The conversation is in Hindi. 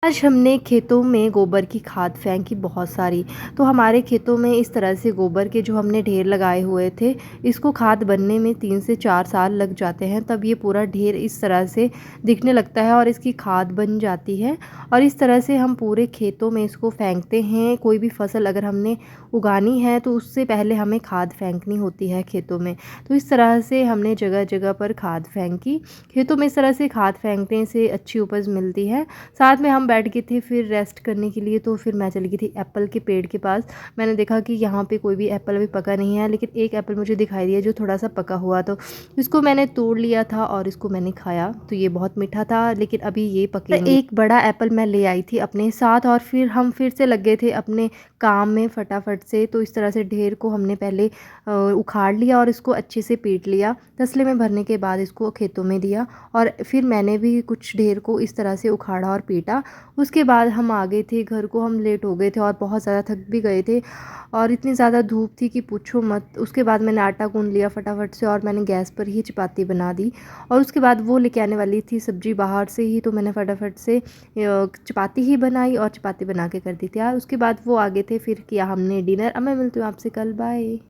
आज हमने खेतों में गोबर की खाद फेंकी बहुत सारी। तो हमारे खेतों में इस तरह से गोबर के जो हमने ढेर लगाए हुए थे, इसको खाद बनने में 3 से 4 साल लग जाते हैं, तब ये पूरा ढेर इस तरह से दिखने लगता है और इसकी खाद बन जाती है। और इस तरह से हम पूरे खेतों में इसको फेंकते हैं। कोई भी फसल अगर हमने उगानी है तो उससे पहले हमें खाद फेंकनी होती है खेतों में। तो इस तरह से हमने जगह-जगह पर खाद फेंकी। खेतों में इस तरह से खाद फेंकने से अच्छी उपज मिलती है। साथ में हम बैठ गए थे फिर रेस्ट करने के लिए, तो फिर मैं चली गई थी एप्पल के पेड़ के पास। मैंने देखा कि यहाँ पे कोई भी एप्पल अभी पका नहीं है, लेकिन एक एप्पल मुझे दिखाई दिया जो थोड़ा-सा पका हुआ, तो इसको मैंने तोड़ लिया था और इसको मैंने खाया। तो ये बहुत मीठा था, लेकिन अभी ये पके नहीं। एक बड़ा एप्पल मैं ले आई थी अपने साथ और फिर हम फिर से लग गए थे अपने काम में फटाफट से। तो इस तरह से ढेर को हमने पहले उखाड़ लिया और इसको अच्छे से पीट लिया। तसले में भरने के बाद इसको खेतों में दिया और फिर मैंने भी कुछ ढेर को इस तरह से उखाड़ा और पीटा। उसके बाद हम आ गए थे घर को। हम लेट हो गए थे और बहुत ज़्यादा थक भी गए थे और इतनी ज़्यादा धूप थी कि पूछो मत। उसके बाद मैंने आटा गूँध लिया फटाफट से और मैंने गैस पर ही चपाती बना दी। और उसके बाद वो लेके आने वाली थी सब्ज़ी बाहर से ही, तो मैंने फटाफट से चपाती ही बनाई और चपाती बना के कर दी थी यार। उसके बाद वो आ गए थे, फिर किया हमने डिनर। अब मैं मिलती हूँ आपसे कल, बाय।